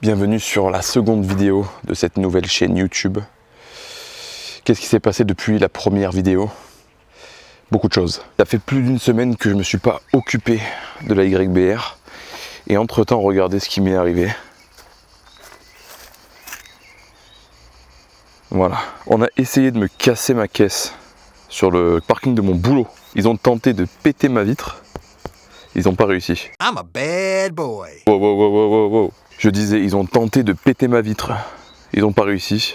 Bienvenue sur la seconde vidéo de cette nouvelle chaîne YouTube. Qu'est-ce qui s'est passé depuis la première vidéo? Beaucoup de choses. Ça fait plus d'une semaine que je ne me suis pas occupé de la YBR. Et entre temps, regardez ce qui m'est arrivé. Voilà. On a essayé de me casser ma caisse sur le parking de mon boulot. Ils ont tenté de péter ma vitre. Ils n'ont pas réussi. I'm a bad boy. Wow. Je disais, ils ont tenté de péter ma vitre. Ils n'ont pas réussi.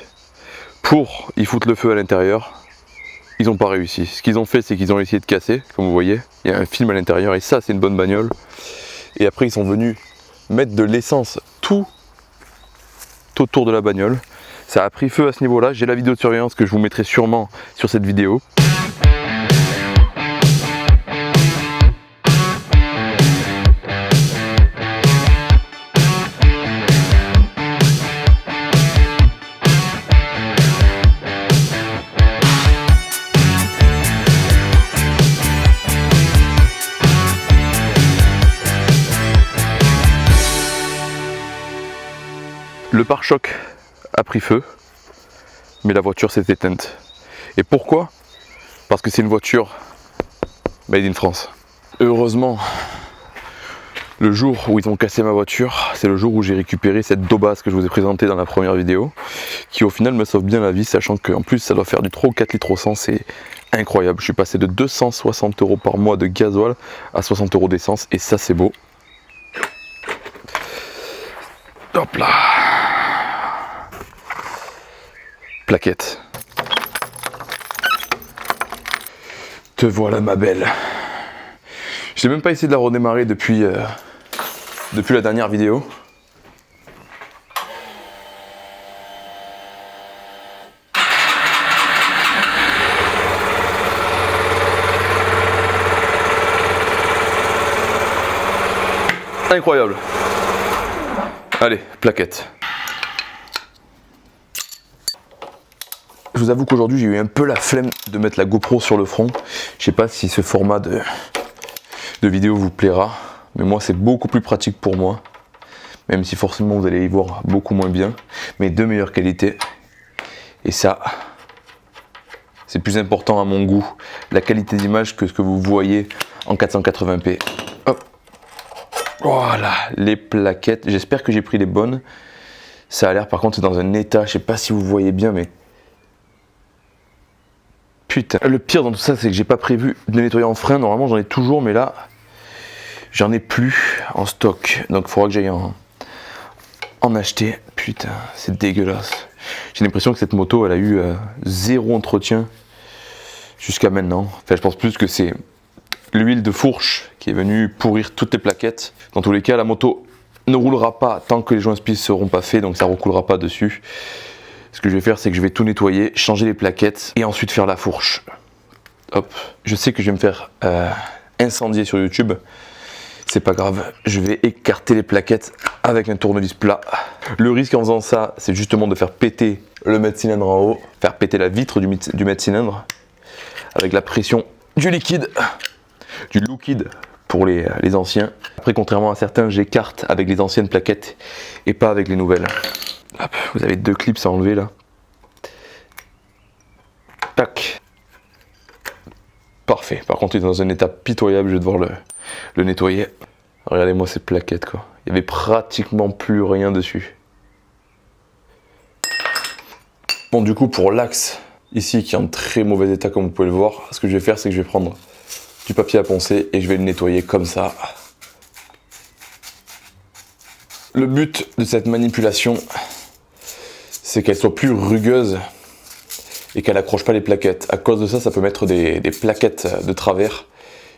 Pour y foutre le feu à l'intérieur, ils n'ont pas réussi. Ce qu'ils ont fait, c'est qu'ils ont essayé de casser, comme vous voyez. Il y a un film à l'intérieur et ça, c'est une bonne bagnole. Et après, ils sont venus mettre de l'essence tout autour de la bagnole. Ça a pris feu à ce niveau-là. J'ai la vidéo de surveillance que je vous mettrai sûrement sur cette vidéo. Le pare-choc a pris feu, mais la voiture s'est éteinte. Et pourquoi? Parce que c'est une voiture made in France. Heureusement, le jour où ils ont cassé ma voiture, c'est le jour où j'ai récupéré cette daubasse que je vous ai présentée dans la première vidéo, qui au final me sauve bien la vie, sachant qu'en plus ça doit faire du 3 ou 4 litres au 100, c'est incroyable. Je suis passé de 260 € par mois de gasoil à 60 € d'essence, et ça c'est beau. Hop là. Plaquette. Te voilà ma belle. J'ai même pas essayé de la redémarrer depuis la dernière vidéo. Incroyable. Allez, plaquette. Je vous avoue qu'aujourd'hui j'ai eu un peu la flemme de mettre la GoPro sur le front. Je sais pas si ce format de vidéo vous plaira, mais moi c'est beaucoup plus pratique pour moi. Même si forcément vous allez y voir beaucoup moins bien, mais de meilleure qualité. Et ça, c'est plus important à mon goût, la qualité d'image, que ce que vous voyez en 480p. Hop. Voilà, les plaquettes. J'espère que j'ai pris les bonnes. Ça a l'air par contre dans un état, je sais pas si vous voyez bien, mais putain, le pire dans tout ça, c'est que j'ai pas prévu de les nettoyer en frein. Normalement, j'en ai toujours, mais là, j'en ai plus en stock. Donc, il faudra que j'aille en acheter. Putain, c'est dégueulasse. J'ai l'impression que cette moto, elle a eu zéro entretien jusqu'à maintenant. Enfin, je pense plus que c'est l'huile de fourche qui est venue pourrir toutes les plaquettes. Dans tous les cas, la moto ne roulera pas tant que les joints-spies ne seront pas faits, donc ça ne recoulera pas dessus. Ce que je vais faire, c'est que je vais tout nettoyer, changer les plaquettes et ensuite faire la fourche. Hop. Je sais que je vais me faire incendier sur YouTube. C'est pas grave, je vais écarter les plaquettes avec un tournevis plat. Le risque en faisant ça, c'est justement de faire péter le mètre-cylindre en haut, faire péter la vitre du mètre-cylindre avec la pression du liquide, du liquide pour les anciens. Après, contrairement à certains, j'écarte avec les anciennes plaquettes et pas avec les nouvelles. Hop, vous avez 2 clips à enlever là. Tac. Parfait. Par contre, il est dans un état pitoyable, je vais devoir le nettoyer. Regardez-moi ces plaquettes quoi. Il n'y avait pratiquement plus rien dessus. Bon, du coup, pour l'axe ici qui est en très mauvais état comme vous pouvez le voir, ce que je vais faire, c'est que je vais prendre du papier à poncer et je vais le nettoyer comme ça. Le but de cette manipulation, c'est qu'elle soit plus rugueuse et qu'elle accroche pas les plaquettes. À cause de ça, ça peut mettre des plaquettes de travers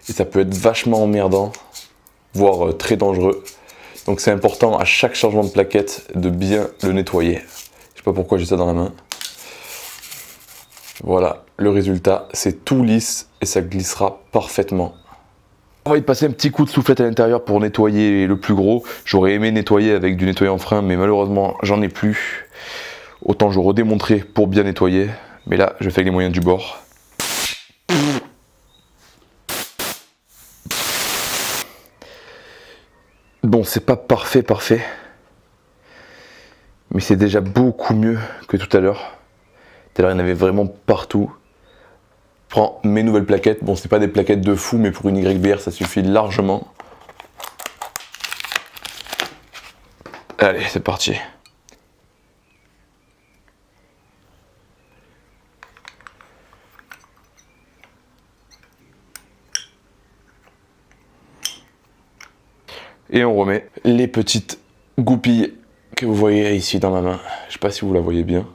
et ça peut être vachement emmerdant, voire très dangereux. Donc c'est important à chaque changement de plaquette de bien le nettoyer. Je sais pas pourquoi j'ai ça dans la main. Voilà, le résultat, c'est tout lisse et ça glissera parfaitement. On va y passer un petit coup de soufflette à l'intérieur pour nettoyer le plus gros. J'aurais aimé nettoyer avec du nettoyant en frein, mais malheureusement, j'en ai plus. Autant je redémontrer pour bien nettoyer, mais là, je fais avec les moyens du bord. Bon, c'est pas parfait, Mais c'est déjà beaucoup mieux que tout à l'heure. Tout à l'heure, il y en avait vraiment partout. Je prends mes nouvelles plaquettes. Bon, c'est pas des plaquettes de fou, mais pour une YBR, ça suffit largement. Allez, c'est parti. Et on remet les petites goupilles que vous voyez ici dans ma main. Je sais pas si vous la voyez bien.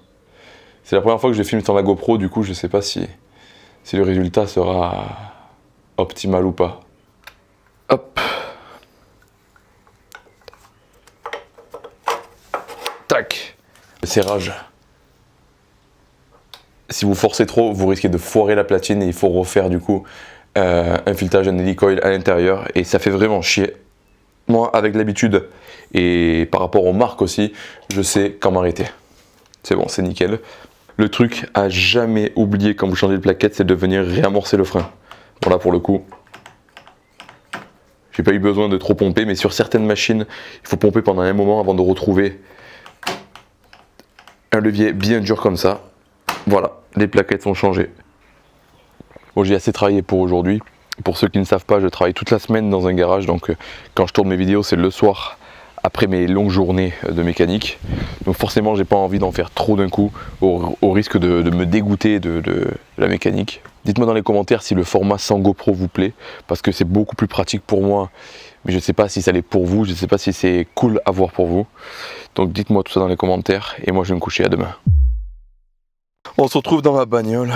C'est la première fois que je filme sur la GoPro, du coup je sais pas si le résultat sera optimal ou pas. Hop. Tac. Le serrage. Si vous forcez trop, vous risquez de foirer la platine et il faut refaire du coup un filetage, un hélicoil à l'intérieur et ça fait vraiment chier. Moi, avec l'habitude et par rapport aux marques aussi, je sais quand m'arrêter. C'est bon, c'est nickel. Le truc à jamais oublier quand vous changez de plaquette, c'est de venir réamorcer le frein. Voilà, pour le coup, j'ai pas eu besoin de trop pomper, mais sur certaines machines, il faut pomper pendant un moment avant de retrouver un levier bien dur comme ça. Voilà, les plaquettes sont changées. Bon, j'ai assez travaillé pour aujourd'hui. Pour ceux qui ne savent pas, je travaille toute la semaine dans un garage, donc quand je tourne mes vidéos, c'est le soir, après mes longues journées de mécanique. Donc forcément, j'ai pas envie d'en faire trop d'un coup, au risque de me dégoûter de la mécanique. Dites-moi dans les commentaires si le format sans GoPro vous plaît, parce que c'est beaucoup plus pratique pour moi, mais je ne sais pas si ça l'est pour vous, je ne sais pas si c'est cool à voir pour vous. Donc dites-moi tout ça dans les commentaires, et moi je vais me coucher, à demain. On se retrouve dans ma bagnole.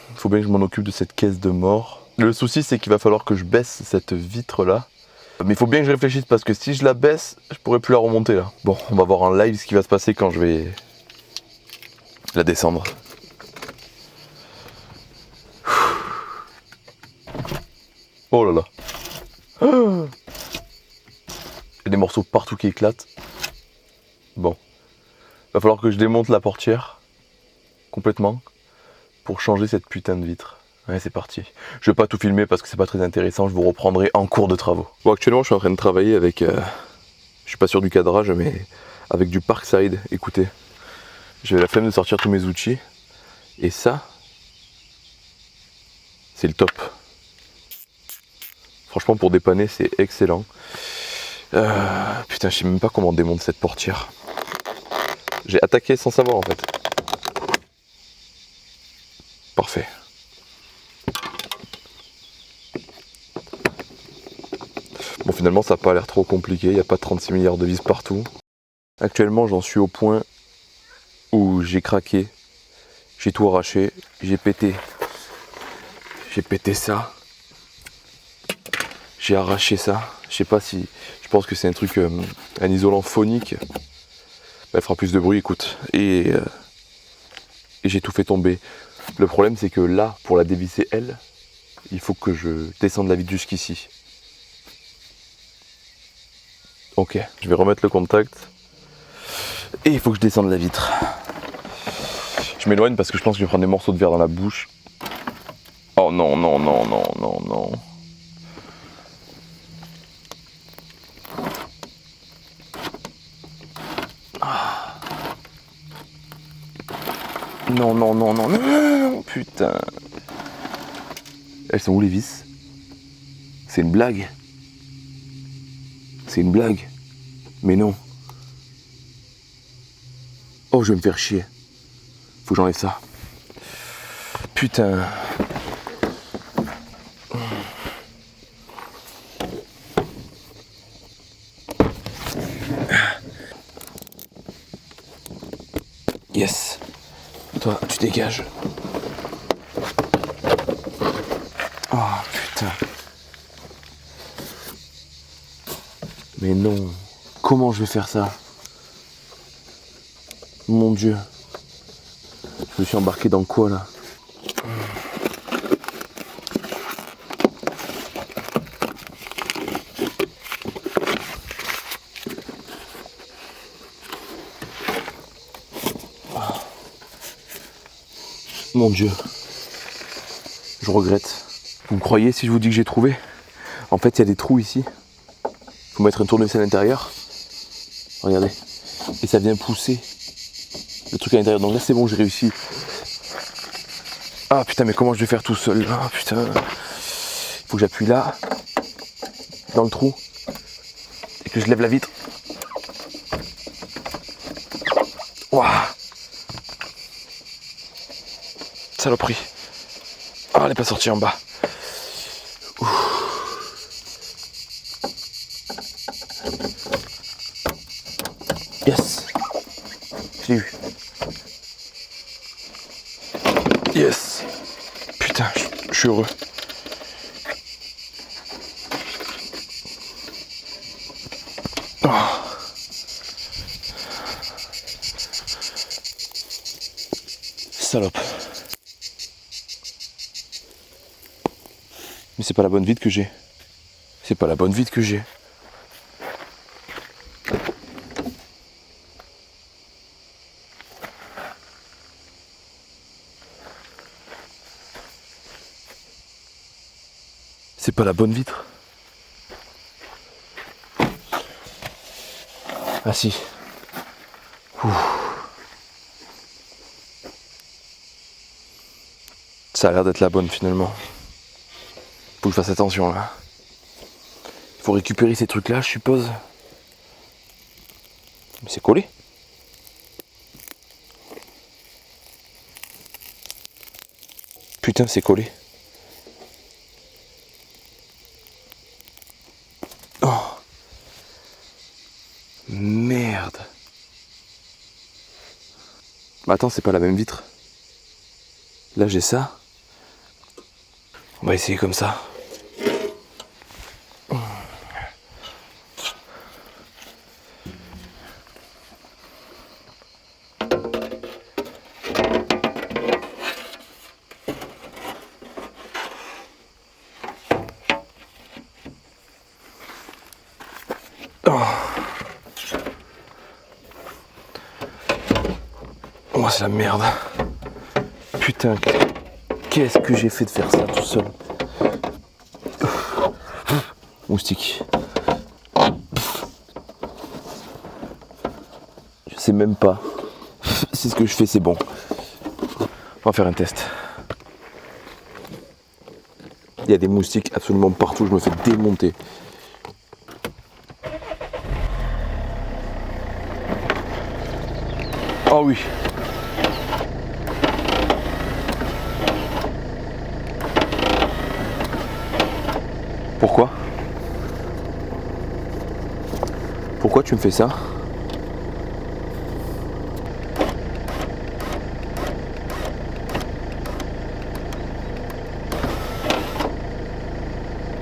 Il faut bien que je m'en occupe de cette caisse de mort. Le souci, c'est qu'il va falloir que je baisse cette vitre là. Mais il faut bien que je réfléchisse parce que si je la baisse, je pourrais plus la remonter là. Bon, on va voir en live ce qui va se passer quand je vais la descendre. Oh là là. Il y a des morceaux partout qui éclatent. Bon. Il va falloir que je démonte la portière complètement pour changer cette putain de vitre. Ouais, c'est parti. Je vais pas tout filmer parce que c'est pas très intéressant, je vous reprendrai en cours de travaux. Bon, actuellement je suis en train de travailler avec, je suis pas sûr du cadrage, mais avec du Parkside. Écoutez, j'ai la flemme de sortir tous mes outils. Et ça, c'est le top. Franchement, pour dépanner, c'est excellent. Putain, je sais même pas comment on démonte cette portière. J'ai attaqué sans savoir en fait. Parfait. Bon, finalement, ça n'a pas l'air trop compliqué. Il n'y a pas 36 milliards de vis partout. Actuellement, j'en suis au point où j'ai craqué. J'ai tout arraché. J'ai pété ça. J'ai arraché ça. Je sais pas si... Je pense que c'est un truc... un isolant phonique. Bah, elle fera plus de bruit, écoute. Et j'ai tout fait tomber. Le problème, c'est que là, pour la dévisser, elle, il faut que je descende la vitre jusqu'ici. Ok, je vais remettre le contact. Et il faut que je descende la vitre. Je m'éloigne parce que je pense que je vais prendre des morceaux de verre dans la bouche. Oh non, non, non, non, non, non. Non, non, non, non, non, non, putain. Elles sont où les vis? C'est une blague. C'est une blague. Mais non. Oh, je vais me faire chier. Faut que j'enlève ça. Putain. Yes. Toi, tu dégages. Oh, putain. Mais non. Comment je vais faire ça? Mon Dieu. Je me suis embarqué dans quoi là? Mon Dieu. Je regrette. Vous me croyez si je vous dis que j'ai trouvé? En fait, il y a des trous ici. Faut mettre un tournevis à l'intérieur. Regardez. Et ça vient pousser le truc à l'intérieur. Donc là c'est bon, j'ai réussi. Ah putain, mais comment je vais faire tout seul? Ah putain. Il faut que j'appuie là, dans le trou, et que je lève la vitre. Ouah. Saloperie. Ah, elle n'est pas sortie en bas. Yes. Je l'ai eu. Yes. Putain, je suis heureux. Oh. Salope. Mais c'est pas la bonne vitre que j'ai. C'est pas la bonne vitre que j'ai. C'est pas la bonne vitre. Ah si. Ouh. Ça a l'air d'être la bonne finalement. Faut que je fasse attention là. Il faut récupérer ces trucs là, je suppose. Mais c'est collé. Putain, c'est collé. Oh. Merde. Bah attends, c'est pas la même vitre. Là j'ai ça. On va essayer comme ça. Oh, c'est la merde. Putain, qu'est-ce que j'ai fait de faire ça tout seul? Moustique. Je sais même pas si ce que je fais c'est bon. On va faire un test. Il y a des moustiques absolument partout, je me fais démonter. Oh oui. Pourquoi? Pourquoi tu me fais ça?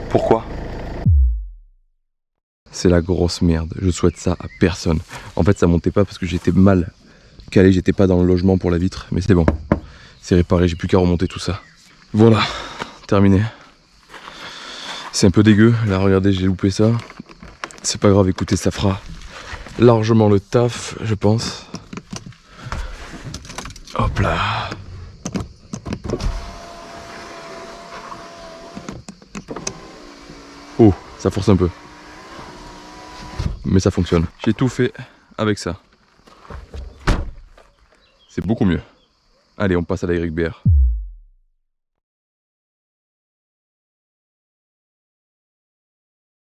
Pourquoi? C'est la grosse merde, je souhaite ça à personne. En fait ça montait pas parce que j'étais mal calé, j'étais pas dans le logement pour la vitre, mais c'est bon. C'est réparé, j'ai plus qu'à remonter tout ça. Voilà, terminé. C'est un peu dégueu, là regardez j'ai loupé ça. C'est pas grave, écoutez, ça fera largement le taf, je pense. Hop là. Oh, ça force un peu. Mais ça fonctionne. J'ai tout fait avec ça. C'est beaucoup mieux. Allez, on passe à la YBR.